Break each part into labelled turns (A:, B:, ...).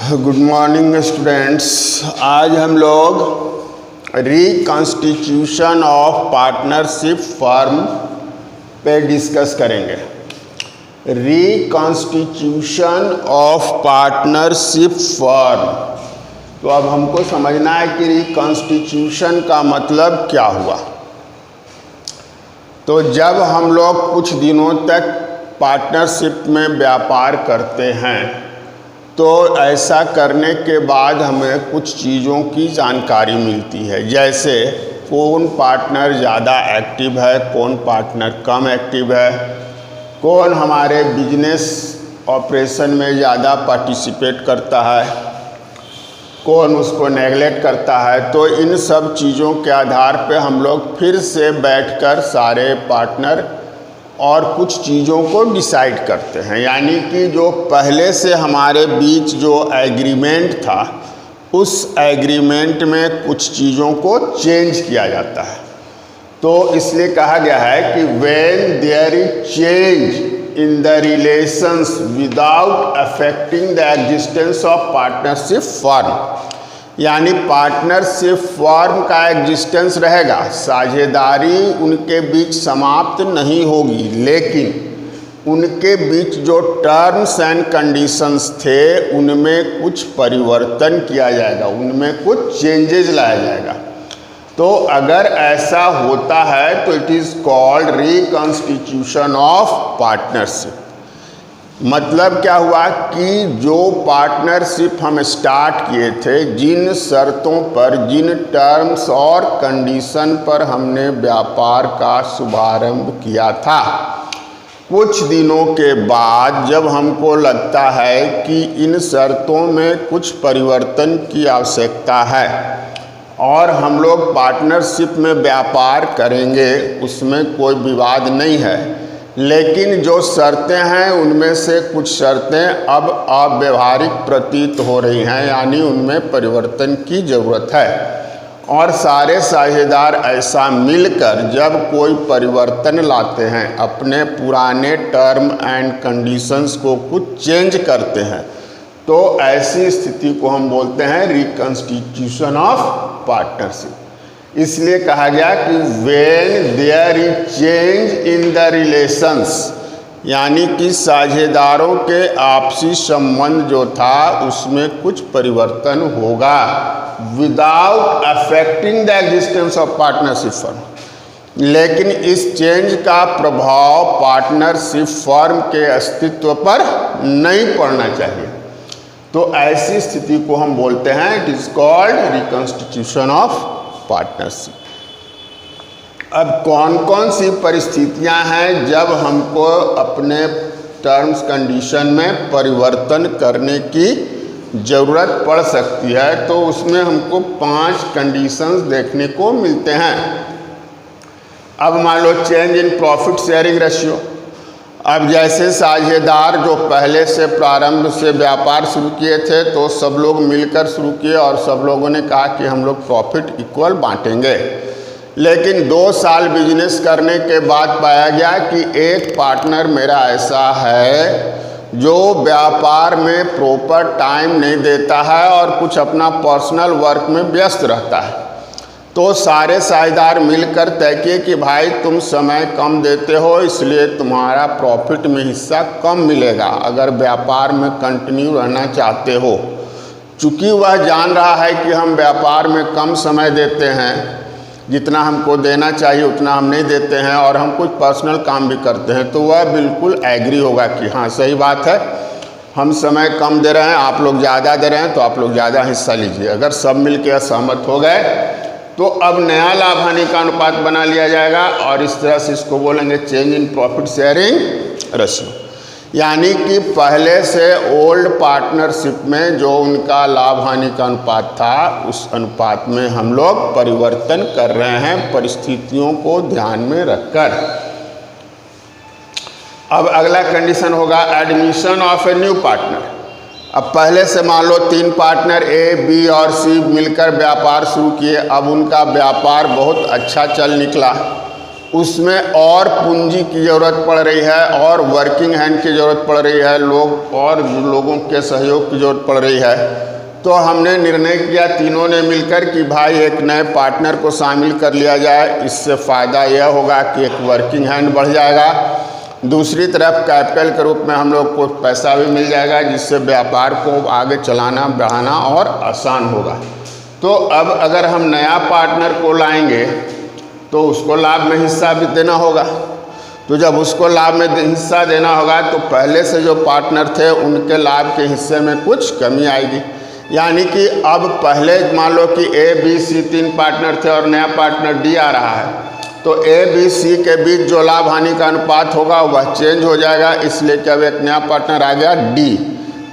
A: Good morning students. आज हम लोग रिकॉन्स्टिट्यूशन ऑफ पार्टनरशिप फर्म पे डिस्कस करेंगे। Reconstitution of partnership firm. तो अब हमको समझना है कि रिकॉन्स्टिट्यूशन का मतलब क्या हुआ। तो जब हम लोग कुछ दिनों तक पार्टनरशिप में व्यापार करते हैं तो ऐसा करने के बाद हमें कुछ चीज़ों की जानकारी मिलती है, जैसे कौन पार्टनर ज़्यादा एक्टिव है, कौन पार्टनर कम एक्टिव है, कौन हमारे बिजनेस ऑपरेशन में ज़्यादा पार्टिसिपेट करता है, कौन उसको नेगलेक्ट करता है। तो इन सब चीज़ों के आधार पे हम लोग फिर से बैठकर सारे पार्टनर और कुछ चीज़ों को डिसाइड करते हैं। यानी कि जो पहले से हमारे बीच जो एग्रीमेंट था उस एग्रीमेंट में कुछ चीज़ों को चेंज किया जाता है। तो इसलिए कहा गया है कि when there is change in the relations without affecting the existence of partnership firm, यानी पार्टनरशिप फर्म का एग्जिस्टेंस रहेगा, साझेदारी उनके बीच समाप्त नहीं होगी, लेकिन उनके बीच जो टर्म्स एंड कंडीशंस थे उनमें कुछ परिवर्तन किया जाएगा, उनमें कुछ चेंजेस लाया जाएगा। तो अगर ऐसा होता है तो it is called reconstitution of partnership. मतलब क्या हुआ कि जो पार्टनरशिप हम स्टार्ट किए थे, जिन शर्तों पर, जिन टर्म्स और कंडीशन पर हमने व्यापार का शुभारंभ किया था, कुछ दिनों के बाद जब हमको लगता है कि इन शर्तों में कुछ परिवर्तन की आवश्यकता है और हम लोग पार्टनरशिप में व्यापार करेंगे, उसमें कोई विवाद नहीं है, लेकिन जो शर्तें हैं उनमें से कुछ शर्तें अब अव्यवहारिक प्रतीत हो रही हैं, यानी उनमें परिवर्तन की ज़रूरत है। और सारे साझेदार ऐसा मिलकर जब कोई परिवर्तन लाते हैं, अपने पुराने टर्म एंड कंडीशंस को कुछ चेंज करते हैं, तो ऐसी स्थिति को हम बोलते हैं रिकॉन्स्टिट्यूशन ऑफ पार्टनरशिप। इसलिए कहा गया कि when there is change in the relations, यानी कि साझेदारों के आपसी संबंध जो था उसमें कुछ परिवर्तन होगा, without affecting the existence of partnership firm, लेकिन इस चेंज का प्रभाव पार्टनरशिप फर्म के अस्तित्व पर नहीं पड़ना चाहिए। तो ऐसी स्थिति को हम बोलते हैं it is called reconstitution of partnership. अब कौन कौन सी परिस्थितियां हैं जब हमको अपने टर्म्स कंडीशन में परिवर्तन करने की ज़रूरत पड़ सकती है, तो उसमें हमको 5 कंडीशंस देखने को मिलते हैं। अब मान लो change in profit sharing ratio. अब जैसे साझेदार जो पहले से प्रारंभ से व्यापार शुरू किए थे तो सब लोग मिलकर शुरू किए और सब लोगों ने कहा कि हम लोग प्रॉफिट इक्वल बांटेंगे, लेकिन 2 साल बिजनेस करने के बाद पाया गया कि एक पार्टनर मेरा ऐसा है जो व्यापार में प्रॉपर टाइम नहीं देता है और कुछ अपना पर्सनल वर्क में व्यस्त रहता है। तो सारे साझेदार मिलकर तय किए कि भाई तुम समय कम देते हो, इसलिए तुम्हारा प्रॉफिट में हिस्सा कम मिलेगा अगर व्यापार में कंटिन्यू रहना चाहते हो। चूँकि वह जान रहा है कि हम व्यापार में कम समय देते हैं, जितना हमको देना चाहिए उतना हम नहीं देते हैं और हम कुछ पर्सनल काम भी करते हैं, तो वह बिल्कुल एग्री होगा कि हाँ सही बात है, हम समय कम दे रहे हैं, आप लोग ज़्यादा दे रहे हैं, तो आप लोग ज़्यादा हिस्सा लीजिए। अगर सब मिलकर सहमत हो गए तो अब नया लाभ हानि का अनुपात बना लिया जाएगा और इस तरह से इसको बोलेंगे change in profit sharing ratio. यानी कि पहले से ओल्ड पार्टनरशिप में जो उनका लाभ हानि का अनुपात था, उस अनुपात में हम लोग परिवर्तन कर रहे हैं परिस्थितियों को ध्यान में रखकर। अब अगला कंडीशन होगा admission of a new partner. अब पहले से मान लो 3 पार्टनर ए, बी और सी मिलकर व्यापार शुरू किए। अब उनका व्यापार बहुत अच्छा चल निकला, उसमें और पूंजी की ज़रूरत पड़ रही है और वर्किंग हैंड की ज़रूरत पड़ रही है, लोगों के सहयोग की ज़रूरत पड़ रही है। तो हमने निर्णय किया तीनों ने मिलकर कि भाई एक नए पार्टनर को शामिल कर लिया जाए। इससे फ़ायदा यह होगा कि एक वर्किंग हैंड बढ़ जाएगा, दूसरी तरफ कैपिटल के रूप में हम लोग को पैसा भी मिल जाएगा, जिससे व्यापार को आगे चलाना बढ़ाना और आसान होगा। तो अब अगर हम नया पार्टनर को लाएंगे तो उसको लाभ में हिस्सा भी देना होगा। तो जब उसको लाभ में हिस्सा देना होगा तो पहले से जो पार्टनर थे उनके लाभ के हिस्से में कुछ कमी आएगी। यानी कि अब पहले मान लो कि ए बी सी 3 पार्टनर थे और नया पार्टनर डी आ रहा है, तो ए बी सी के बीच जो लाभ हानि का अनुपात होगा वह चेंज हो जाएगा, इसलिए कि अब एक नया पार्टनर आ गया डी।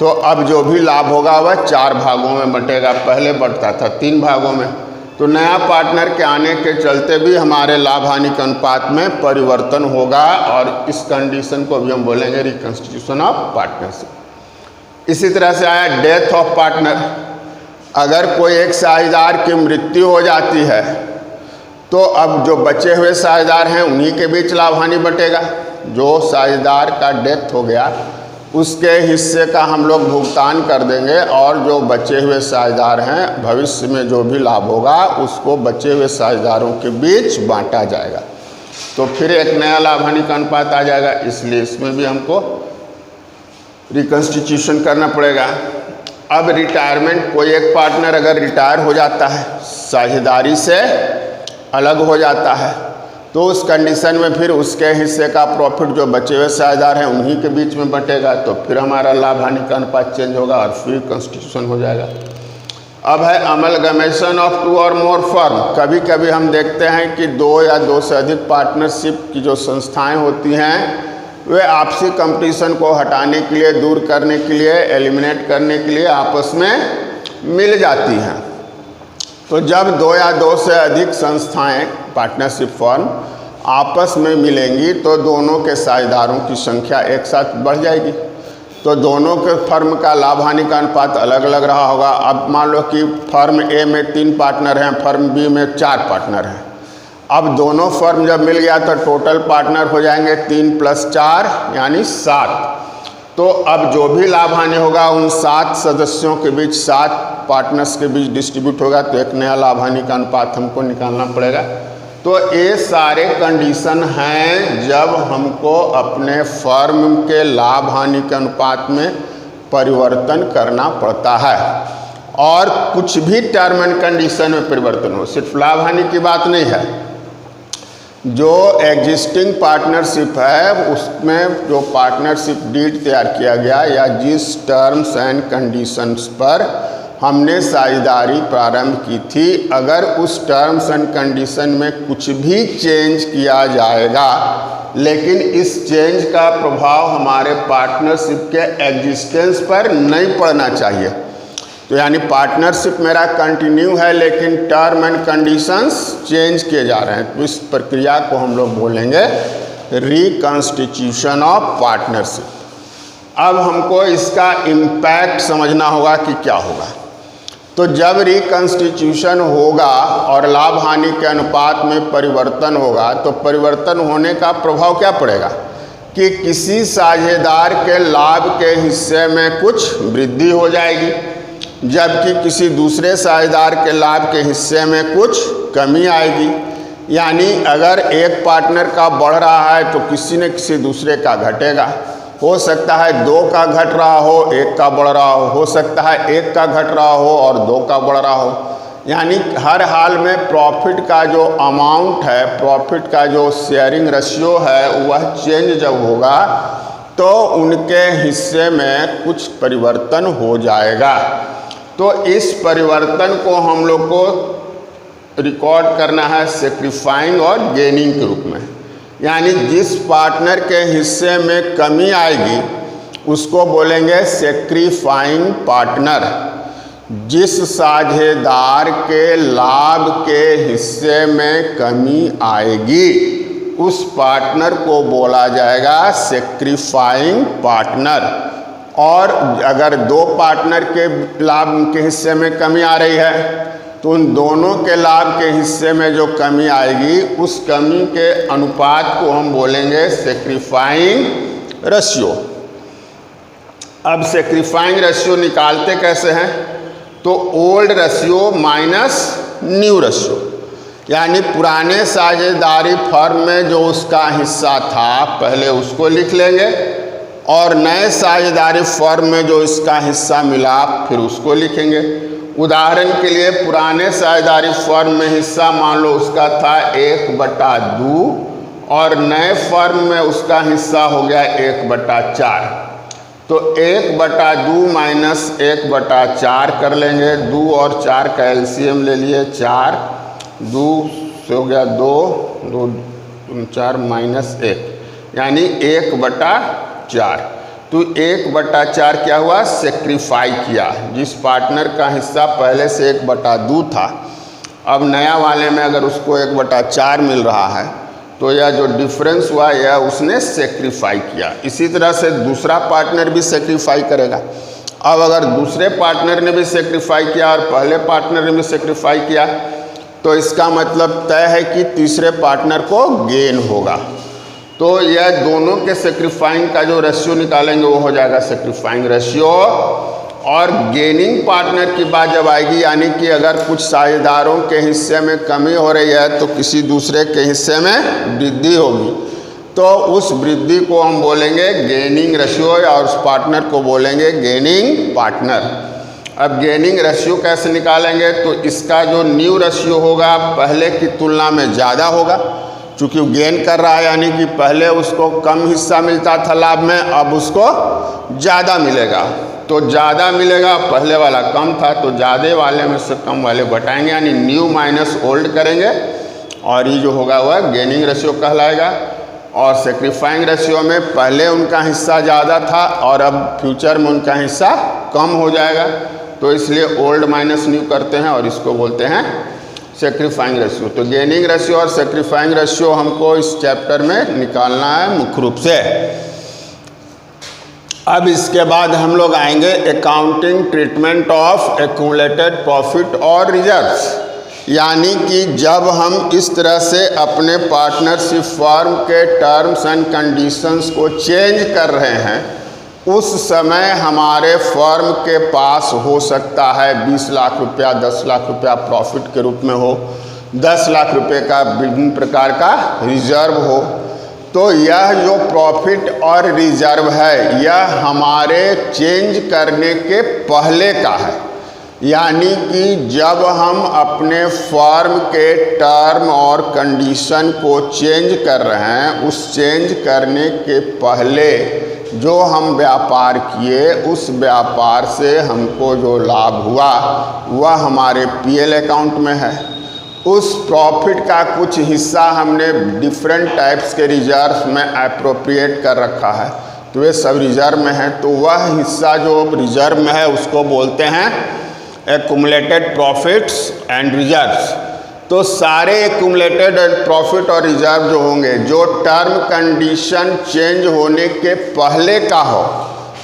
A: तो अब जो भी लाभ होगा वह 4 भागों में बंटेगा, पहले बढ़ता था 3 भागों में। तो नया पार्टनर के आने के चलते भी हमारे लाभ हानि के अनुपात में परिवर्तन होगा, और इस कंडीशन को भी हम बोलेंगे रिकंस्टिट्यूशन ऑफ पार्टनरशिप। इसी तरह से आया डेथ ऑफ पार्टनर। अगर कोई एक साझेदार की मृत्यु हो जाती है तो अब जो बचे हुए साझेदार हैं उन्हीं के बीच लाभ हानि बटेगा। जो साझेदार का डेथ हो गया उसके हिस्से का हम लोग भुगतान कर देंगे, और जो बचे हुए साझेदार हैं भविष्य में जो भी लाभ होगा उसको बचे हुए साझेदारों के बीच बांटा जाएगा। तो फिर एक नया लाभ हानि का अनुपात आ जाएगा, इसलिए इसमें भी हमको रिकंस्टिट्यूशन करना पड़ेगा। अब रिटायरमेंट, कोई एक पार्टनर अगर रिटायर हो जाता है, साझेदारी से अलग हो जाता है, तो उस कंडीशन में फिर उसके हिस्से का प्रॉफिट जो बचे हुए साझेदार हैं उन्हीं के बीच में बटेगा। तो फिर हमारा लाभ हानि का अनुपात चेंज होगा और फिर कंस्टिट्यूशन हो जाएगा। अब है अमलगमेशन ऑफ 2 और मोर फर्म। कभी कभी हम देखते हैं कि 2 या 2 से अधिक पार्टनरशिप की जो संस्थाएं होती हैं वे आपसी कंपटीशन को हटाने के लिए, दूर करने के लिए, एलिमिनेट करने के लिए आपस में मिल जाती हैं। तो जब 2 या 2 से अधिक संस्थाएं पार्टनरशिप फर्म आपस में मिलेंगी तो दोनों के साझेदारों की संख्या एक साथ बढ़ जाएगी। तो दोनों के फर्म का लाभ हानि का अनुपात अलग अलग रहा होगा। अब मान लो कि फर्म ए में 3 पार्टनर हैं, फर्म बी में 4 पार्टनर हैं। अब दोनों फर्म जब मिल गया तो टोटल पार्टनर हो जाएंगे 3 + 4 यानी 7। तो अब जो भी लाभ हानि होगा उन 7 सदस्यों के बीच, 7 पार्टनर्स के बीच डिस्ट्रीब्यूट होगा। तो एक नया लाभ हानि का अनुपात हमको निकालना पड़ेगा। तो ये सारे कंडीशन हैं जब हमको अपने फर्म के लाभ हानि के अनुपात में परिवर्तन करना पड़ता है। और कुछ भी टर्म एंड कंडीशन में परिवर्तन हो, सिर्फ लाभ हानि की बात नहीं है। जो एग्जिस्टिंग पार्टनरशिप है उसमें जो पार्टनरशिप डीड तैयार किया गया या जिस टर्म्स एंड कंडीशंस पर हमने साझेदारी प्रारंभ की थी, अगर उस टर्म्स एंड कंडीशन में कुछ भी चेंज किया जाएगा लेकिन इस चेंज का प्रभाव हमारे पार्टनरशिप के एग्जिस्टेंस पर नहीं पड़ना चाहिए। तो यानी पार्टनरशिप मेरा कंटिन्यू है लेकिन टर्म एंड कंडीशंस चेंज किए जा रहे हैं, तो इस प्रक्रिया को हम लोग बोलेंगे रिकंस्टिट्यूशन ऑफ पार्टनरशिप। अब हमको इसका इम्पैक्ट समझना होगा कि क्या होगा। तो जब रिकंस्टिट्यूशन होगा और लाभ हानि के अनुपात में परिवर्तन होगा तो परिवर्तन होने का प्रभाव क्या पड़ेगा कि किसी साझेदार के लाभ के हिस्से में कुछ वृद्धि हो जाएगी, जबकि किसी दूसरे साझेदार के लाभ के हिस्से में कुछ कमी आएगी। यानी अगर एक पार्टनर का बढ़ रहा है तो किसी न किसी दूसरे का घटेगा। हो सकता है 2 का घट रहा हो, 1 का बढ़ रहा हो सकता है 1 का घट रहा हो और 2 का बढ़ रहा हो। यानी हर हाल में प्रॉफिट का जो अमाउंट है, प्रॉफिट का जो शेयरिंग रेशियो है वह चेंज जब होगा तो उनके हिस्से में कुछ परिवर्तन हो जाएगा। तो इस परिवर्तन को हम लोग को रिकॉर्ड करना है सेक्रीफाइंग और गेनिंग के रूप में। यानी जिस पार्टनर के हिस्से में कमी आएगी उसको बोलेंगे सेक्रीफाइंग पार्टनर। जिस साझेदार के लाभ के हिस्से में कमी आएगी उस पार्टनर को बोला जाएगा सेक्रीफाइंग पार्टनर। और अगर 2 पार्टनर के लाभ के हिस्से में कमी आ रही है तो उन दोनों के लाभ के हिस्से में जो कमी आएगी उस कमी के अनुपात को हम बोलेंगे सैक्रिफाइंग रेशियो। अब सैक्रिफाइंग रेशियो निकालते कैसे हैं? तो old ratio minus new ratio, यानी पुराने साझेदारी फर्म में जो उसका हिस्सा था पहले उसको लिख लेंगे और नए साझेदारी फर्म में जो इसका हिस्सा मिला फिर उसको लिखेंगे। उदाहरण के लिए पुराने साझेदारी फर्म में हिस्सा मान लो उसका था 1/2 और नए फर्म में उसका हिस्सा हो गया 1/4। तो 1/2 माइनस 1/4 कर लेंगे। 2 और 4 का एलसीएम ले लिए 4, 2 से हो गया 2, 2 4 माइनस 1 यानी 1/4। तो 1/4 क्या हुआ? सेक्रीफाई किया। जिस पार्टनर का हिस्सा पहले से 1/2 था, अब नया वाले में अगर उसको 1/4 मिल रहा है तो यह जो डिफरेंस हुआ यह उसने सेक्रीफाई किया। इसी तरह से दूसरा पार्टनर भी सेक्रीफाई करेगा। अब अगर दूसरे पार्टनर ने भी सेक्रीफाई किया और पहले पार्टनर ने भी सेक्रीफाई किया तो इसका मतलब तय है कि तीसरे पार्टनर को गेन होगा। तो यह दोनों के सेक्रीफाइंग का जो रेशियो निकालेंगे वो हो जाएगा सेक्रीफाइंग रेशियो। और गेनिंग पार्टनर की बात जब आएगी, यानी कि अगर कुछ साझेदारों के हिस्से में कमी हो रही है तो किसी दूसरे के हिस्से में वृद्धि होगी, तो उस वृद्धि को हम बोलेंगे गेनिंग रेशियो और उस पार्टनर को बोलेंगे गेनिंग पार्टनर। अब गेनिंग रेशियो कैसे निकालेंगे? तो इसका जो न्यू रेशियो होगा पहले की तुलना में ज़्यादा होगा, चूँकि वो गेन कर रहा है, यानी कि पहले उसको कम हिस्सा मिलता था लाभ में, अब उसको ज़्यादा मिलेगा। तो ज़्यादा मिलेगा, पहले वाला कम था तो ज़्यादा वाले में से कम वाले घटाएंगे, यानी न्यू माइनस ओल्ड करेंगे और ये जो होगा वह गेनिंग रेशियो कहलाएगा। और सेक्रीफाइंग रेशियो में पहले उनका हिस्सा ज़्यादा था और अब फ्यूचर में उनका हिस्सा कम हो जाएगा, तो इसलिए ओल्ड माइनस न्यू करते हैं और इसको बोलते हैं सेक्रीफाइंग रेशियो। तो गेनिंग रेशियो और सेक्रीफाइंग रेशियो हमको इस चैप्टर में निकालना है मुख्य रूप से। अब इसके बाद हम लोग आएंगे accounting treatment of accumulated profit और रिजर्व्स, यानी कि जब हम इस तरह से अपने पार्टनरशिप फर्म के टर्म्स एंड कंडीशंस को चेंज कर रहे हैं उस समय हमारे फर्म के पास हो सकता है 20 लाख रुपया, 10 लाख रुपया प्रॉफिट के रूप में हो, 10 लाख रुपए का विभिन्न प्रकार का रिजर्व हो। तो यह जो प्रॉफिट और रिजर्व है यह हमारे चेंज करने के पहले का है, यानी कि जब हम अपने फर्म के टर्म और कंडीशन को चेंज कर रहे हैं उस चेंज करने के पहले जो हम व्यापार किए उस व्यापार से हमको जो लाभ हुआ वह हमारे पीएल अकाउंट में है। उस प्रॉफिट का कुछ हिस्सा हमने डिफरेंट टाइप्स के रिजर्व में एप्रोप्रिएट कर रखा है, तो वे सब रिजर्व में है। तो वह हिस्सा जो रिजर्व में है उसको बोलते हैं एक्यूमुलेटेड प्रॉफिट्स एंड रिजर्व्स। तो सारे एक्यूमुलेटेड प्रॉफिट और रिजर्व जो होंगे जो टर्म कंडीशन चेंज होने के पहले का हो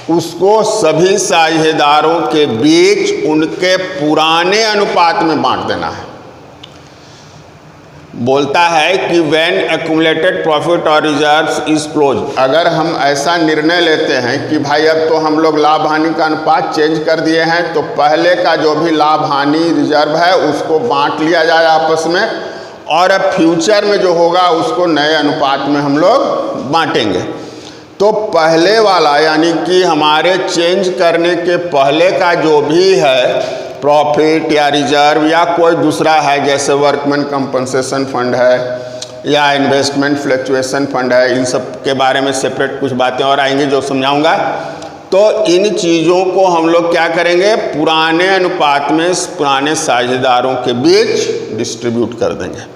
A: उसको सभी साझेदारों के बीच उनके पुराने अनुपात में बांट देना है। बोलता है कि व्हेन एक्यूमुलेटेड प्रॉफिट और रिजर्व्स इज क्लोज, अगर हम ऐसा निर्णय लेते हैं कि भाई अब तो हम लोग लाभ हानि का अनुपात चेंज कर दिए हैं तो पहले का जो भी लाभ हानि रिजर्व है उसको बांट लिया जाए आपस में और अब फ्यूचर में जो होगा उसको नए अनुपात में हम लोग बांटेंगे। तो पहले वाला यानी कि हमारे चेंज करने के पहले का जो भी है प्रॉफिट या रिजर्व या कोई दूसरा है, जैसे वर्कमैन कंपनसेशन फंड है या इन्वेस्टमेंट फ्लक्चुएशन फंड है, इन सब के बारे में सेपरेट कुछ बातें और आएंगी जो समझाऊंगा। तो इन चीज़ों को हम लोग क्या करेंगे, पुराने अनुपात में पुराने साझेदारों के बीच डिस्ट्रीब्यूट कर देंगे।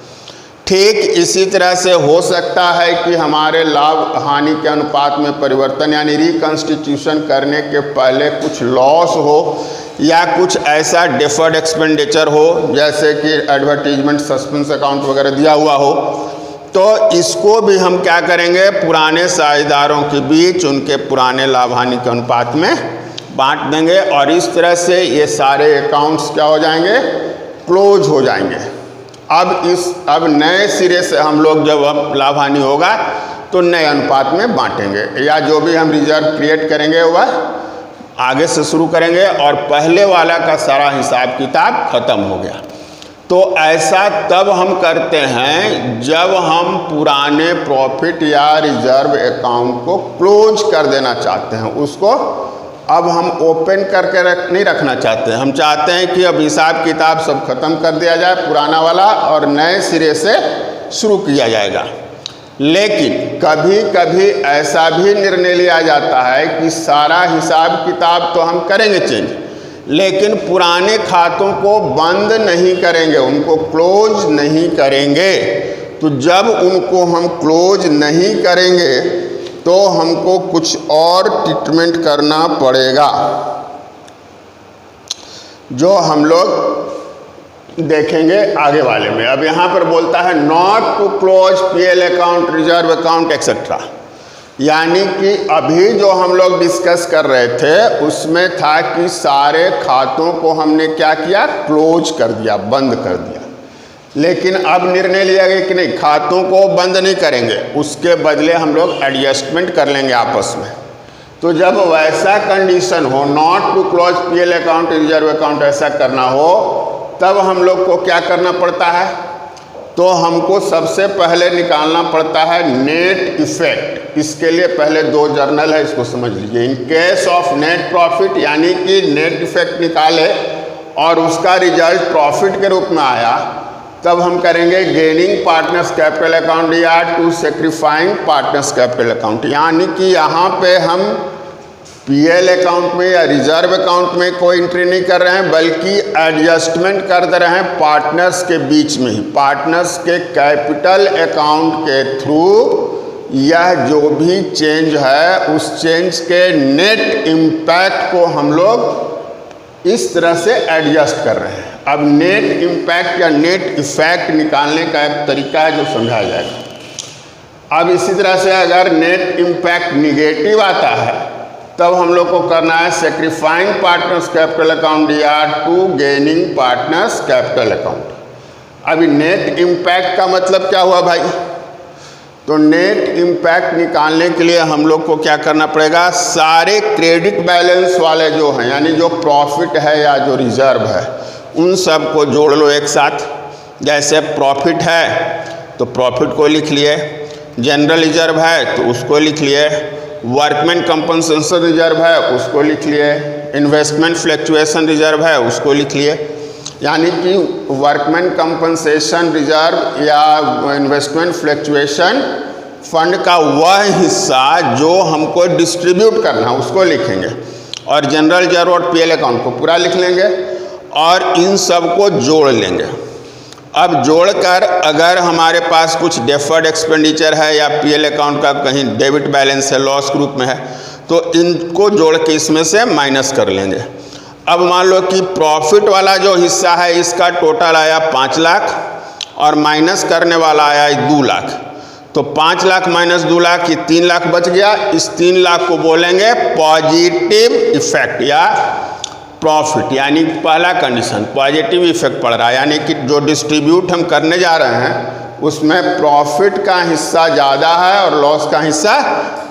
A: ठीक इसी तरह से हो सकता है कि हमारे लाभ हानि के अनुपात में परिवर्तन यानी रिकंस्टिट्यूशन करने के पहले कुछ लॉस हो या कुछ ऐसा डेफर्ड एक्सपेंडिचर हो जैसे कि एडवर्टीजमेंट सस्पेंस अकाउंट वगैरह दिया हुआ हो, तो इसको भी हम क्या करेंगे, पुराने साझेदारों के बीच उनके पुराने लाभ हानि के अनुपात में बांट देंगे और इस तरह से ये सारे अकाउंट्स क्या हो जाएंगे, क्लोज हो जाएंगे। अब नए सिरे से हम लोग जब अब लाभ हानि होगा तो नए अनुपात में बांटेंगे, या जो भी हम रिजर्व क्रिएट करेंगे वह आगे से शुरू करेंगे और पहले वाला का सारा हिसाब किताब खत्म हो गया। तो ऐसा तब हम करते हैं जब हम पुराने प्रॉफिट या रिजर्व अकाउंट को क्लोज कर देना चाहते हैं। उसको अब हम ओपन करके नहीं रखना चाहते हैं। हम चाहते हैं कि अब हिसाब किताब सब खत्म कर दिया जाए पुराना वाला और नए सिरे से शुरू किया जाएगा। लेकिन कभी कभी ऐसा भी निर्णय लिया जाता है कि सारा हिसाब किताब तो हम करेंगे चेंज, लेकिन पुराने खातों को बंद नहीं करेंगे, उनको क्लोज नहीं करेंगे। तो जब उनको हम क्लोज नहीं करेंगे तो हमको कुछ और ट्रीटमेंट करना पड़ेगा, जो हम लोग देखेंगे आगे वाले में। अब यहाँ पर बोलता है not to close PL account, reserve account etcetera. यानी कि अभी जो हम लोग डिस्कस कर रहे थे उसमें था कि सारे खातों को हमने क्या किया, क्लोज कर दिया, बंद कर दिया। लेकिन अब निर्णय लिया गया कि नहीं, खातों को बंद नहीं करेंगे, उसके बदले हम लोग एडजस्टमेंट कर लेंगे आपस में। तो जब वैसा कंडीशन हो, not to close PL account, reserve account ऐसा करना हो, तब हम लोग को क्या करना पड़ता है, तो हमको सबसे पहले निकालना पड़ता है नेट इफेक्ट। इसके लिए पहले दो जर्नल है, इसको समझ लीजिए। इन केस ऑफ नेट प्रॉफिट, यानी कि नेट इफेक्ट निकाले और उसका रिजल्ट प्रॉफिट के रूप में आया, तब हम करेंगे गेनिंग पार्टनर्स कैपिटल अकाउंट या टू सेक्रीफाइंग पार्टनर्स कैपिटल अकाउंट। यानी कि यहाँ पे हम पीएल अकाउंट में या रिजर्व अकाउंट में कोई एंट्री नहीं कर रहे हैं, बल्कि एडजस्टमेंट कर दे रहे हैं पार्टनर्स के बीच में ही। पार्टनर्स के कैपिटल अकाउंट के थ्रू यह जो भी चेंज है उस चेंज के नेट इम्पैक्ट को हम लोग इस तरह से एडजस्ट कर रहे हैं। अब नेट इम्पैक्ट या नेट इफेक्ट निकालने का एक तरीका है जो समझाया जाएगा। अब इसी तरह से अगर नेट इम्पैक्ट निगेटिव आता है तब हम लोग को करना है सेक्रीफाइंग पार्टनर्स कैपिटल अकाउंट या to gaining partners capital account. अभी नेट इम्पैक्ट का मतलब क्या हुआ भाई, तो नेट इम्पैक्ट निकालने के लिए हम लोग को क्या करना पड़ेगा, सारे क्रेडिट बैलेंस वाले जो हैं, यानी जो प्रॉफिट है या जो रिजर्व है, उन सब को जोड़ लो एक साथ। जैसे प्रॉफिट है तो प्रॉफिट को लिख लिए, जनरल रिजर्व है तो उसको लिख लिए, वर्कमैन कंपनसेशन रिजर्व है उसको लिख लिए, इन्वेस्टमेंट फ्लक्चुएशन रिजर्व है उसको लिख लिए। यानी कि वर्कमैन कंपनसेशन रिजर्व या इन्वेस्टमेंट फ्लक्चुएशन फंड का वह हिस्सा जो हमको डिस्ट्रीब्यूट करना है उसको लिखेंगे, और जनरल रिजर्व और पीएल अकाउंट को पूरा लिख लेंगे और इन सब को जोड़ लेंगे। अब जोड़कर अगर हमारे पास कुछ डेफर्ड एक्सपेंडिचर है या पीएल अकाउंट का कहीं डेबिट बैलेंस है, लॉस ग्रुप में है, तो इनको जोड़ के इसमें से माइनस कर लेंगे। अब मान लो कि प्रॉफिट वाला जो हिस्सा है इसका टोटल आया 5 लाख और माइनस करने वाला आया 2 लाख, तो 5 लाख माइनस 2 लाख, ये 3 लाख बच गया। इस 3 लाख को बोलेंगे पॉजिटिव इफेक्ट या प्रॉफिट, यानी पहला कंडीशन पॉजिटिव इफेक्ट पड़ रहा है, यानी कि जो डिस्ट्रीब्यूट हम करने जा रहे हैं उसमें प्रॉफिट का हिस्सा ज़्यादा है और लॉस का हिस्सा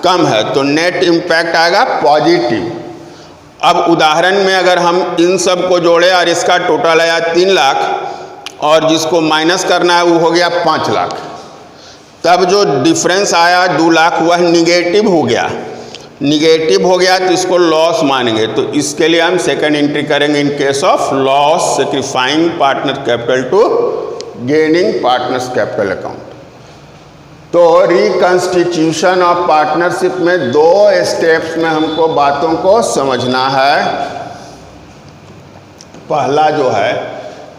A: कम है, तो नेट इम्पैक्ट आएगा पॉजिटिव। अब उदाहरण में अगर हम इन सब को जोड़े और इसका टोटल आया 3 लाख और जिसको माइनस करना है वो हो गया 5 लाख, तब जो डिफरेंस आया 2 लाख वह निगेटिव हो गया। निगेटिव हो गया तो इसको लॉस मानेंगे, तो इसके लिए हम सेकंड एंट्री करेंगे in case of loss sacrificing partner capital to gaining partners capital account. तो रिकंस्टिट्यूशन ऑफ पार्टनरशिप में 2 स्टेप्स में हमको बातों को समझना है। पहला जो है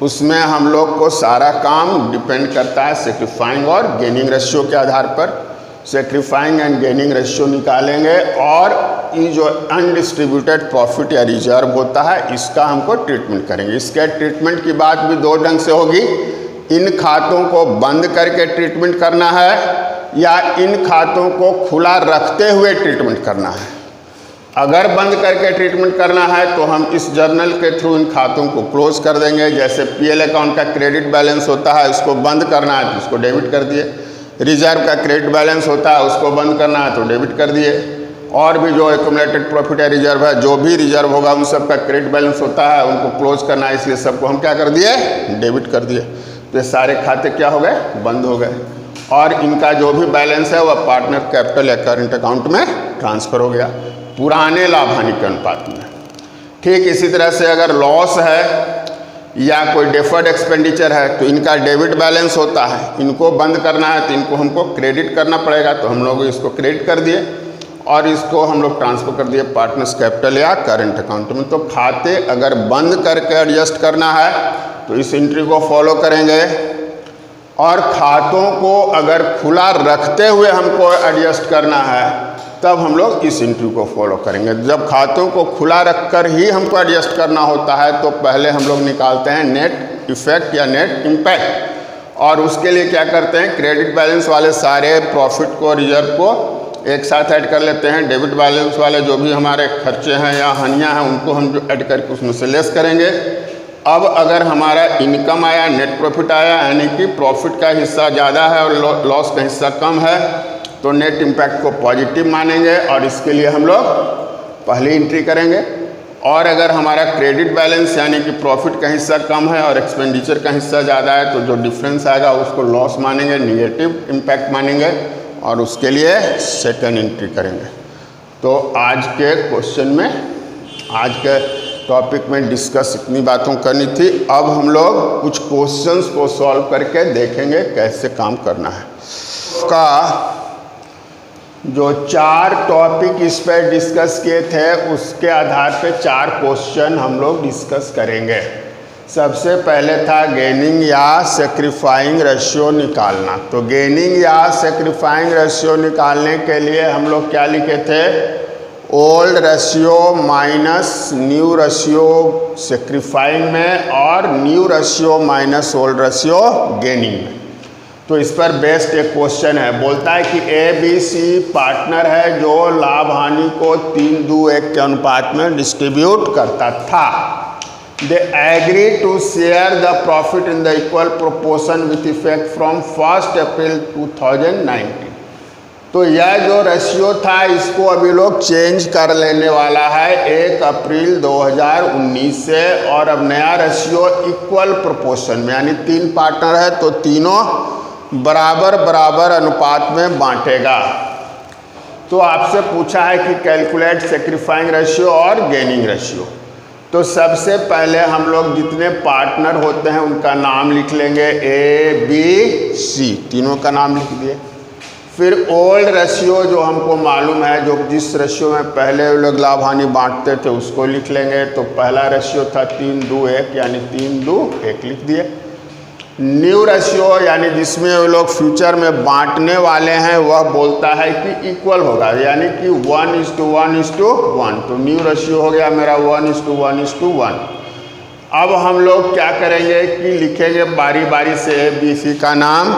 A: उसमें हम लोग को सारा काम डिपेंड करता है सेक्रीफाइंग और गेनिंग रेशियो के आधार पर। सेक्रीफाइंग एंड गेनिंग रेशियो निकालेंगे और ये जो अनडिस्ट्रीब्यूटेड प्रॉफिट या रिजर्व होता है इसका हमको ट्रीटमेंट करेंगे। इसके ट्रीटमेंट की बात भी 2 ढंग से होगी, इन खातों को बंद करके ट्रीटमेंट करना है या इन खातों को खुला रखते हुए ट्रीटमेंट करना है। अगर बंद करके ट्रीटमेंट करना है तो हम इस जर्नल के थ्रू इन खातों को क्लोज कर देंगे। जैसे पीएल अकाउंट का क्रेडिट बैलेंस होता है, उसको बंद करना है तो उसको डेबिट कर दिए। रिजर्व का क्रेडिट बैलेंस होता है, उसको बंद करना है तो डेबिट कर दिए। और भी जो एक्यूमुलेटेड प्रॉफिट या रिजर्व है, जो भी रिजर्व होगा उन सब का क्रेडिट बैलेंस होता है, उनको क्लोज करना है, इसलिए सबको हम क्या कर दिए, डेबिट कर दिए। तो ये सारे खाते क्या हो गए, बंद हो गए और इनका जो भी बैलेंस है वह पार्टनर कैपिटल या करंट अकाउंट में ट्रांसफर हो गया पुराने लाभ हानि के अनुपात में। ठीक इसी तरह से अगर लॉस है या कोई डेफर्ड एक्सपेंडिचर है तो इनका डेबिट बैलेंस होता है, इनको बंद करना है तो इनको हमको क्रेडिट करना पड़ेगा, तो हम लोग इसको क्रेडिट कर दिए और इसको हम लोग ट्रांसफ़र कर दिए पार्टनर्स कैपिटल या करंट अकाउंट में। तो खाते अगर बंद करके एडजस्ट करना है तो इस एंट्री को फॉलो करेंगे और खातों को अगर खुला रखते हुए हमको एडजस्ट करना है तब हम लोग इस एंट्री को फॉलो करेंगे। जब खातों को खुला रखकर ही हमको एडजस्ट करना होता है तो पहले हम लोग निकालते हैं नेट इफेक्ट या नेट इम्पैक्ट और उसके लिए क्या करते हैं, क्रेडिट बैलेंस वाले सारे प्रॉफिट को, रिजर्व को एक साथ ऐड कर लेते हैं। डेबिट बैलेंस वाले जो भी हमारे खर्चे हैं या हानियाँ हैं उनको हम जो ऐड करके उसमें से लेस करेंगे। अब अगर हमारा इनकम आया, नेट प्रॉफिट आया, यानी कि प्रॉफिट का हिस्सा ज़्यादा है और लॉस का हिस्सा कम है, तो नेट इम्पैक्ट को पॉजिटिव मानेंगे और इसके लिए हम लोग पहली एंट्री करेंगे। और अगर हमारा क्रेडिट बैलेंस यानी कि प्रॉफिट का हिस्सा कम है और एक्सपेंडिचर का हिस्सा ज़्यादा है तो जो डिफरेंस आएगा उसको लॉस मानेंगे, निगेटिव इम्पैक्ट मानेंगे और उसके लिए सेकंड एंट्री करेंगे। तो आज के क्वेश्चन में, आज के टॉपिक में डिस्कस इतनी बातों करनी थी। अब हम लोग कुछ क्वेश्चंस को सॉल्व करके देखेंगे कैसे काम करना है। का जो 4 टॉपिक इस पर डिस्कस किए थे उसके आधार पे 4 क्वेश्चन हम लोग डिस्कस करेंगे। सबसे पहले था गेनिंग या सेक्रीफाइंग रेशियो निकालना। तो गेनिंग या सेक्रीफाइंग रेशियो निकालने के लिए हम लोग क्या लिखे थे, old ratio minus new ratio sacrificing में और new ratio minus old ratio gaining में। तो इस पर बेस्ड एक क्वेश्चन है, बोलता है कि ABC पार्टनर है जो लाभ हानि को 3:1 के अनुपात में डिस्ट्रीब्यूट करता था। They agree to share the profit in the equal proportion with effect from 1 April 2019। तो यह जो रेशियो था इसको अभी लोग चेंज कर लेने वाला है 1 अप्रैल 2019 से और अब नया रेशियो इक्वल प्रोपोर्शन में, यानी 3 पार्टनर है तो तीनों बराबर बराबर अनुपात में बांटेगा। तो आपसे पूछा है कि कैलकुलेट सेक्रीफाइंग रेशियो और गेनिंग रेशियो। तो सबसे पहले हम लोग जितने पार्टनर होते हैं उनका नाम लिख लेंगे, ABC, तीनों का नाम लिख दिए। फिर ओल्ड रेशियो जो हमको मालूम है, जो जिस रेशियो में पहले लोग लाभ हानि बांटते थे उसको लिख लेंगे। तो पहला रेशियो था 3:1 यानी 3:1 लिख दिए। न्यू रेशियो यानी जिसमें वो लोग फ्यूचर में बांटने वाले हैं वह बोलता है कि इक्वल होगा, यानी कि 1:1:1। तो न्यू रेशियो हो गया मेरा 1:1:1। अब हम लोग क्या करेंगे कि लिखेंगे बारी बारी से ABC का नाम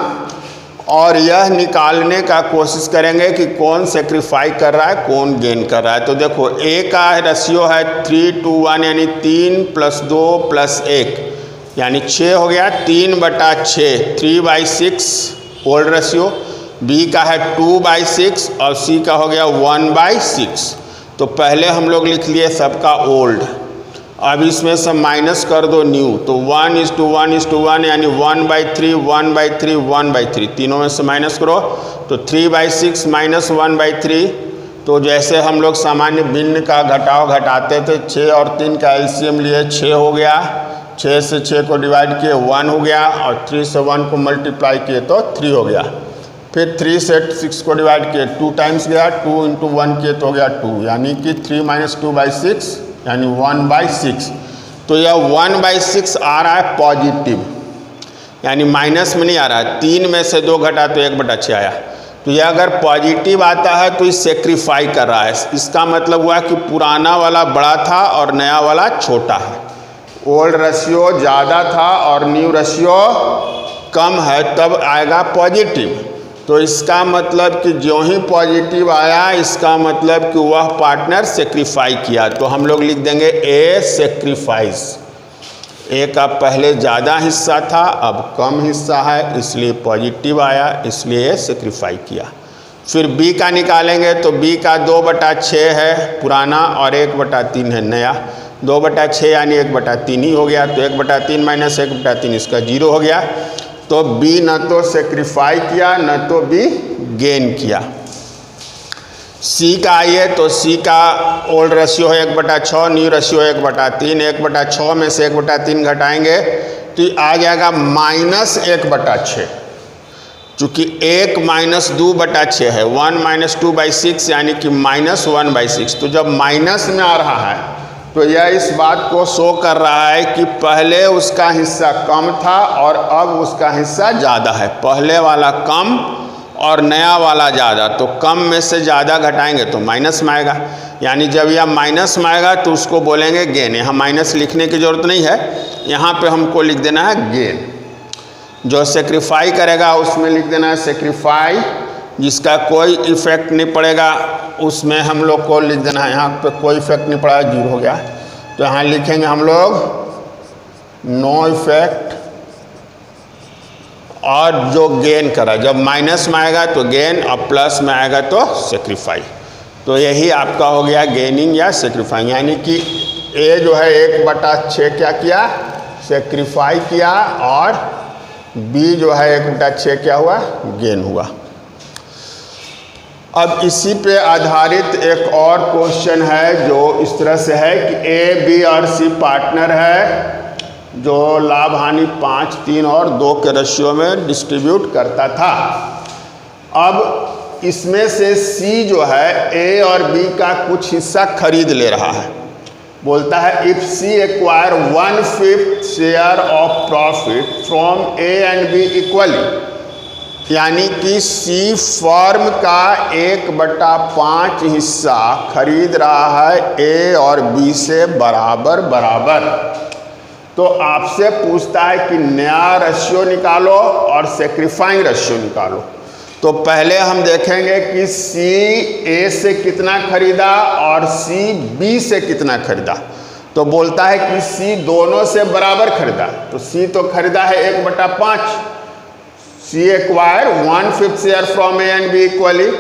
A: और यह निकालने का कोशिश करेंगे कि कौन सेक्रीफाई कर रहा है, कौन गेन कर रहा है। तो देखो A का रेशियो है 3:1 यानी 3 + 2 + 1 यानी 6 हो गया, 3/6, 3/6 ओल्ड रेशियो। B का है 2/6 और C का हो गया 1/6। तो पहले हम लोग लिख लिए सबका ओल्ड, अब इसमें से माइनस कर दो न्यू। तो 1:1:1 यानी 1/3, 1/3, 1/3, तीनों में से माइनस करो तो 3/6 - 1/3। तो जैसे हम लोग सामान्य भिन्न का घटाव घटाते थे, 6 और 3 का एलसीएम लिए 6 हो गया, 6 से 6 को डिवाइड किए 1 हो गया और 3 से 1 को मल्टीप्लाई किए तो 3 हो गया। फिर 3 से 6 को डिवाइड किए 2 टाइम्स गया, 2 × 1 किए तो हो गया 2, यानी कि 3 - 2/6 यानी 1/6। तो यह 1/6 आ रहा है पॉजिटिव, यानी माइनस में नहीं आ रहा है। 3 में से 2 घटा तो 1/6 आया। तो यह अगर पॉजिटिव आता है तो इस सेक्रीफाई कर रहा है। इसका मतलब हुआ कि पुराना वाला बड़ा था और नया वाला छोटा है। ओल्ड रेशियो ज़्यादा था और न्यू रेशियो कम है, तब आएगा पॉजिटिव। तो इसका मतलब कि जो ही पॉजिटिव आया, इसका मतलब कि वह पार्टनर सेक्रीफाई किया। तो हम लोग लिख देंगे ए सेक्रीफाइस। ए का पहले ज़्यादा हिस्सा था, अब कम हिस्सा है, इसलिए पॉजिटिव आया, इसलिए ए सेक्रीफाई किया। फिर बी का निकालेंगे तो बी का 2/6 है पुराना और 1/3 है नया। 2/6 यानी 1/3 ही हो गया, तो 1/3 माइनस 1/3 इसका 0 हो गया। तो बी न तो सेक्रीफाई किया न तो बी गेन किया। सी का आइए तो सी का ओल्ड रेशियो है 1/6, न्यू रेशियो है 1/3। 1/6 में से 1/3 घटाएंगे तो आ जाएगा -1/6। चूँकि 1 - 2/6 है, 1 - 2/6 यानी कि -1/6। तो जब माइनस में आ रहा है तो यह इस बात को शो कर रहा है कि पहले उसका हिस्सा कम था और अब उसका हिस्सा ज़्यादा है। पहले वाला कम और नया वाला ज़्यादा, तो कम में से ज़्यादा घटाएंगे तो माइनस में आएगा। यानी जब यह माइनस में आएगा तो उसको बोलेंगे गेन। यहाँ माइनस लिखने की ज़रूरत नहीं है, यहाँ पे हमको लिख देना है गेन। जो सेक्रीफाई करेगा उसमें लिख देना है सेक्रीफाई, जिसका कोई इफेक्ट नहीं पड़ेगा उसमें हम लोग को लिख देना है। यहाँ पे कोई इफेक्ट नहीं पड़ा, 0 हो गया, तो यहाँ लिखेंगे हम लोग नो इफेक्ट। और जो गेन करा, जब माइनस में आएगा तो गेन और प्लस में आएगा तो सेक्रीफाई। तो यही आपका हो गया गेनिंग या सेक्रीफाई। यानी कि ए जो है 1/6 क्या किया, सेक्रीफाई किया, और बी जो है 1/6 क्या हुआ, गेन हुआ। अब इसी पे आधारित एक और क्वेश्चन है जो इस तरह से है कि ए, बी और सी पार्टनर है जो लाभ हानि 5, 3 और 2 के रेशियो में डिस्ट्रीब्यूट करता था। अब इसमें से सी जो है ए और बी का कुछ हिस्सा खरीद ले रहा है। बोलता है if C acquire 1/5 share of profit from A and B equally, यानी कि सी फर्म का 1/5 हिस्सा खरीद रहा है ए और बी से बराबर बराबर। तो आपसे पूछता है कि नया रेशियो निकालो और सेक्रीफाइंग रेशियो निकालो। तो पहले हम देखेंगे कि सी ए से कितना खरीदा और सी बी से कितना खरीदा। तो बोलता है कि सी दोनों से बराबर खरीदा, तो सी तो खरीदा है 1/5। C acquire 1/5 share from A and B equally,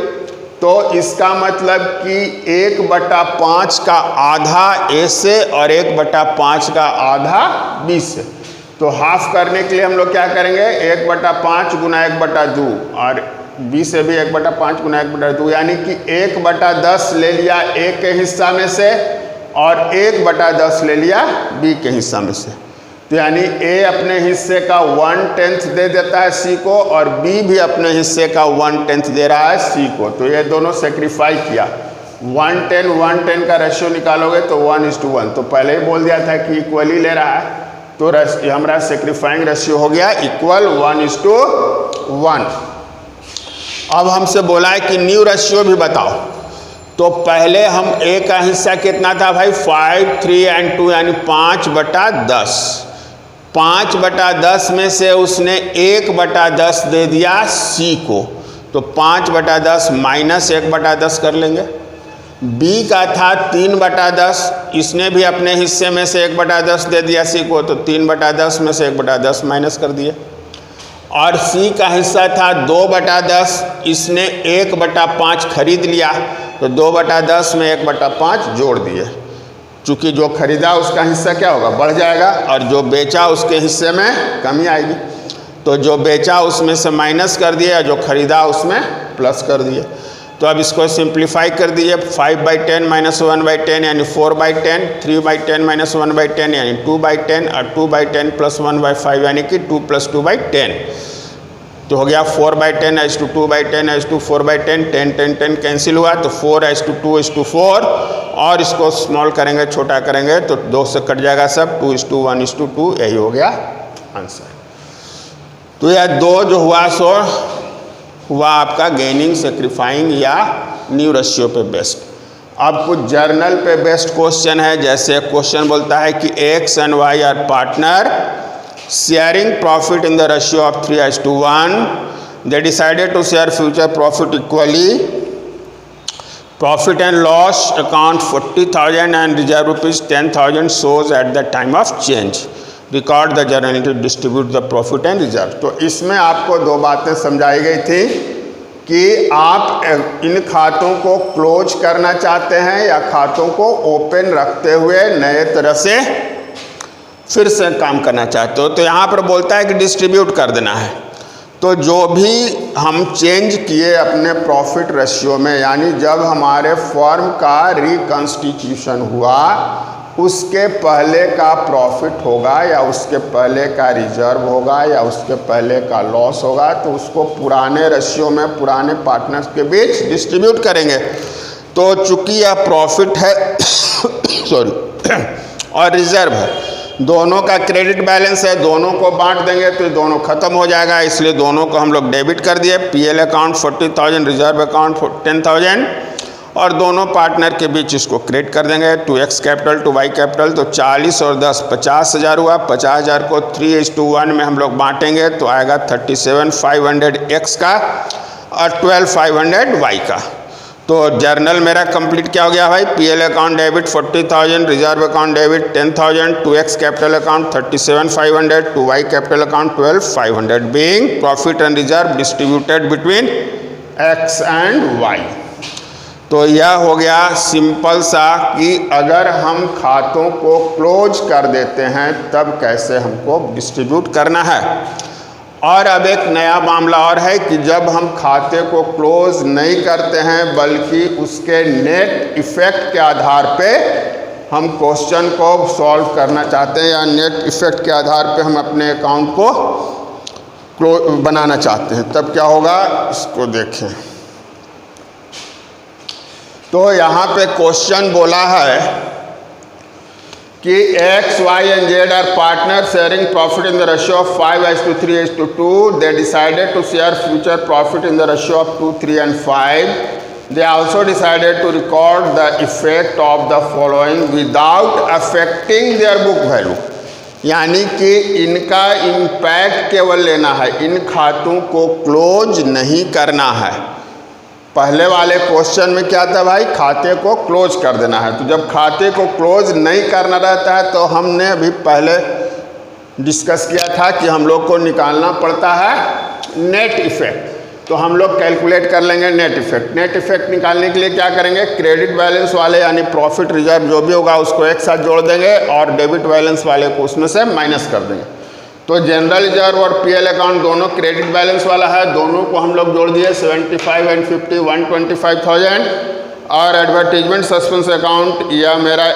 A: तो इसका मतलब कि 1/5 का आधा ए से और 1/5 का आधा बी से। तो हाफ करने के लिए हम लोग क्या करेंगे, 1/5 गुना 1/2 और बी से भी 1/5 गुना 1/2, यानी कि 1/10 ले लिया ए के हिस्सा में से और 1/10 ले लिया बी के हिस्सा में से। तो यानी ए अपने हिस्से का 1/10 दे देता है सी को और बी भी अपने हिस्से का 1/10 दे रहा है सी को। तो ये दोनों सेक्रीफाई किया। 1/10 का रेशियो निकालोगे तो 1:1। तो पहले ही बोल दिया था कि इक्वली ले रहा है, तो हमारा सेक्रीफाइंग रेशियो हो गया इक्वल 1:1। अब हमसे बोला है कि न्यू रेशियो भी बताओ। तो पहले हम ए का हिस्सा कितना था भाई, 5, 3 and 2 यानी 5/10। 5/10 में से उसने 1/10 दे दिया सी को, तो 5/10 माइनस 1/10 कर लेंगे। बी का था 3/10, इसने भी अपने हिस्से में से 1/10 दे दिया सी को, तो 3/10 में से 1/10 माइनस कर दिए। और सी का हिस्सा था 2/10, इसने 1/5 खरीद लिया, तो 2/10 में 1/5 जोड़ दिए। चूँकि जो खरीदा उसका हिस्सा क्या होगा, बढ़ जाएगा, और जो बेचा उसके हिस्से में कमी आएगी। तो जो बेचा उसमें से माइनस कर दिए और जो खरीदा उसमें प्लस कर दिए। तो अब इसको सिंप्लीफाई कर दीजिए। 5/10 - 1/10 यानी 4/10, 3/10 - 1/10 यानी 2/10 और 2/10 + 1/5 यानी कि 2 + 2/10। तो हो गया 4/10 = 2/10 = 4/10, 10, 10, 10 कैंसिल हुआ, तो 4:2:4। और इसको स्मॉल करेंगे, छोटा करेंगे तो 2 से कट जाएगा सब, 2:1:2। यही हो गया आंसर। तो यह 2 जो हुआ सो हुआ आपका गेनिंग, सेक्रीफाइंग या न्यू रेशियो पे बेस्ड। अब कुछ जर्नल पे बेस्ड क्वेश्चन है। जैसे क्वेश्चन बोलता है कि X and Y are partner sharing profit in the ratio of 3:1। They decided to share future profit equally. Profit and loss account 40,000 and reserve rupees 10,000 shows at the time of change. Record the journal to distribute the profit and reserve. तो इसमें आपको दो बातें समझाई गई थी कि आप इन खातों को क्लोज करना चाहते हैं या खातों को ओपन रखते हुए नए तरह से फिर से काम करना चाहते हो। तो यहाँ पर बोलता है कि डिस्ट्रीब्यूट कर देना है। तो जो भी हम चेंज किए अपने प्रॉफिट रेशियो में, यानी जब हमारे फर्म का रिकॉन्स्टिट्यूशन हुआ, उसके पहले का प्रॉफिट होगा या उसके पहले का रिजर्व होगा या उसके पहले का लॉस होगा, तो उसको पुराने रेशियो में पुराने पार्टनर्स के बीच डिस्ट्रीब्यूट करेंगे। तो चूंकि यह प्रॉफिट है सॉरी और रिजर्व है, दोनों का क्रेडिट बैलेंस है, दोनों को बांट देंगे तो दोनों खत्म हो जाएगा, इसलिए दोनों को हम लोग डेबिट कर दिए। पीएल अकाउंट 40,000, रिजर्व अकाउंट 10,000 और दोनों पार्टनर के बीच इसको क्रेडिट कर देंगे। To X capital to Y capital, तो 40 और 10 50,000 हुआ। 50,000 को 3:1 में हम लोग बांटेंगे तो आएगा 37,500 एक्स का और 12,500 वाई का। तो जर्नल मेरा कंप्लीट क्या हो गया भाई? PL account debit 40,000, reserve account debit 10,000, to X capital account 37,500, to Y capital account 12,500, being profit and reserve distributed between X and Y. तो यह हो गया सिंपल सा कि अगर हम खातों को क्लोज कर देते हैं तब कैसे हमको डिस्ट्रीब्यूट करना है। और अब एक नया मामला और है कि जब हम खाते को क्लोज नहीं करते हैं बल्कि उसके नेट इफ़ेक्ट के आधार पे हम क्वेश्चन को सॉल्व करना चाहते हैं या नेट इफ़ेक्ट के आधार पे हम अपने अकाउंट को क्लोज बनाना चाहते हैं, तब क्या होगा इसको देखें। तो यहाँ पे क्वेश्चन बोला है कि X, Y and Z are partners sharing profit in the ratio of 5:3:2. They decided to share future profit in the ratio of 2, 3 and 5. They also decided to record the effect of the following without affecting their book value. यानी कि इनका impact केवल लेना है, इन खातों को close नहीं करना है। पहले वाले क्वेश्चन में क्या था भाई? खाते को क्लोज कर देना है। तो जब खाते को क्लोज नहीं करना रहता है तो हमने अभी पहले डिस्कस किया था कि हम लोग को निकालना पड़ता है नेट इफ़ेक्ट। तो हम लोग कैलकुलेट कर लेंगे नेट इफ़ेक्ट। नेट इफ़ेक्ट निकालने के लिए क्या करेंगे? क्रेडिट बैलेंस वाले यानी प्रॉफिट रिजर्व जो भी होगा उसको एक साथ जोड़ देंगे और डेबिट बैलेंस वाले को उसमें से माइनस कर देंगे। तो जनरल रिजर्व और पीएल अकाउंट दोनों क्रेडिट बैलेंस वाला है, दोनों को हम लोग जोड़ दिए 75 and 50 125,000। और एडवर्टीजमेंट सस्पेंस अकाउंट या मेरा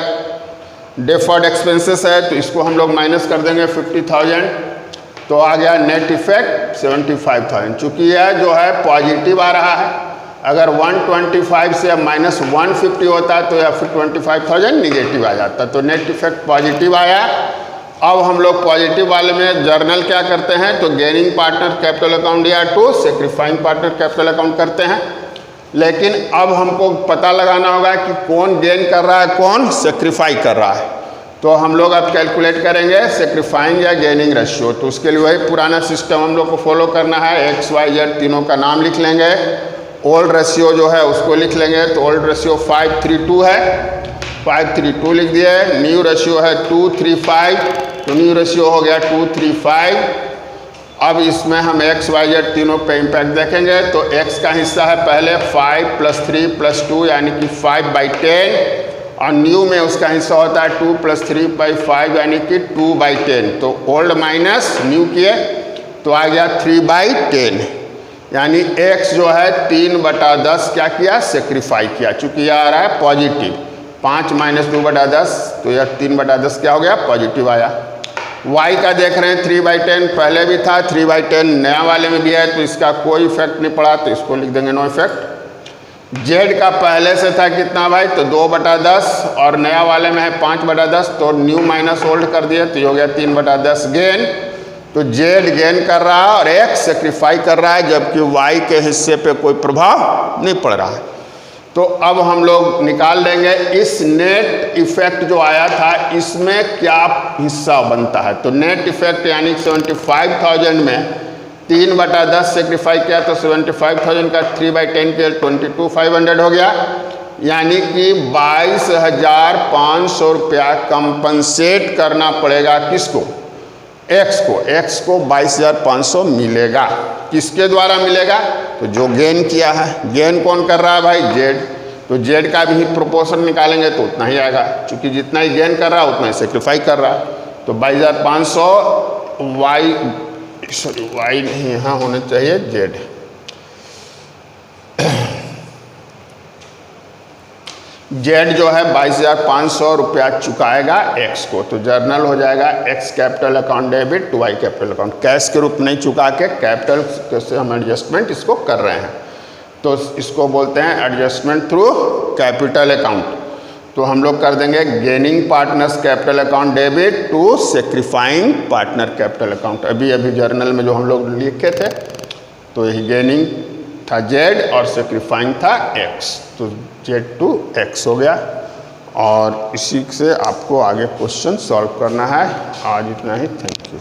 A: डेफर्ड एक्सपेंसेस है तो इसको हम लोग माइनस कर देंगे 50,000, तो आ गया नेट इफेक्ट 75,000। चूँकि यह जो है पॉजिटिव आ रहा है, अगर 125 से माइनस 150 होता तो या फिर 25,000 निगेटिव आ जाता, तो नेट इफेक्ट पॉजिटिव आया। अब हम लोग पॉजिटिव वाले में जर्नल क्या करते हैं? तो गेनिंग पार्टनर कैपिटल अकाउंट या to sacrificing partner capital account करते हैं। लेकिन अब हमको पता लगाना होगा कि कौन गेन कर रहा है, कौन सेक्रीफाई कर रहा है। तो हम लोग अब कैलकुलेट करेंगे सेक्रीफाइंग या गेनिंग रेशियो। तो उसके लिए वही पुराना सिस्टम हम लोग को फॉलो करना है। एक्स, वाई, जेड तीनों का नाम लिख लेंगे, ओल्ड रेशियो जो है उसको लिख लेंगे। तो ओल्ड रेशियो 5:3:2 है, 5:3:2 लिख दिए। न्यू रेशियो है 2:3:5, तो न्यू रेशियो हो गया 2:3:5। अब इसमें हम एक्स, वाई, जेड तीनों पे इम्पैक्ट देखेंगे। तो एक्स का हिस्सा है पहले 5 + 3 + 2 यानी कि 5/10, और न्यू में उसका हिस्सा होता है 2 + 3/5 यानी कि 2/10। तो ओल्ड माइनस न्यू किए तो आ गया 3/10, यानी एक्स जो है 3/10 क्या किया? सेक्रीफाई किया। चूँकि यह आ रहा है पॉजिटिव, 5 - 2/10 तो यह 3/10 क्या हो गया? पॉजिटिव आया। y का देख रहे हैं 3/10, पहले भी था 3/10, नया वाले में भी है तो इसका कोई इफेक्ट नहीं पड़ा तो इसको लिख देंगे नो इफेक्ट। z का पहले से था कितना भाई? तो 2/10 और नया वाले में है 5/10, तो न्यू माइनस ओल्ड कर दिए तो हो गया 3/10 गेन। तो z गेन कर रहा है और x सेक्रीफाई कर रहा है, जबकि y के हिस्से पे कोई प्रभाव नहीं पड़ रहा है। तो अब हम लोग निकाल देंगे इस नेट इफेक्ट जो आया था इसमें क्या हिस्सा बनता है। तो नेट इफेक्ट यानी 75,000 में 3/10 सेक्रीफाई किया तो 75,000 का 3/10 के 22,500 हो गया, यानी कि 22,500 रुपया कंपनसेट करना पड़ेगा किसको, एक्स को 22,500 मिलेगा। किसके द्वारा मिलेगा, तो जो गेन किया है, गेन कौन कर रहा है भाई, जेड, तो जेड का भी प्रोपोर्शन निकालेंगे तो उतना ही आएगा, क्योंकि जितना ही गेन कर रहा है उतना ही सेक्रीफाई कर रहा है। तो 22,500 वाई नहीं, यहाँ होना चाहिए जेड। जेड जो है 22,500 रुपया चुकाएगा एक्स को, तो जर्नल हो जाएगा X capital account debit to Y capital account. Cash के रूप नहीं चुका के कैपिटल से हम एडजस्टमेंट इसको कर रहे हैं, तो इसको बोलते हैं एडजस्टमेंट थ्रू कैपिटल अकाउंट। तो हम लोग कर देंगे gaining partners capital account debit to sacrificing partner capital account. अभी जर्नल में जो हम लोग लिखे थे, तो यही गेनिंग था जेड और सेक्रीफाइंग था एक्स, तो जेड टू एक्स हो गया। और इसी से आपको आगे क्वेश्चन सॉल्व करना है। आज इतना ही, थैंक यू।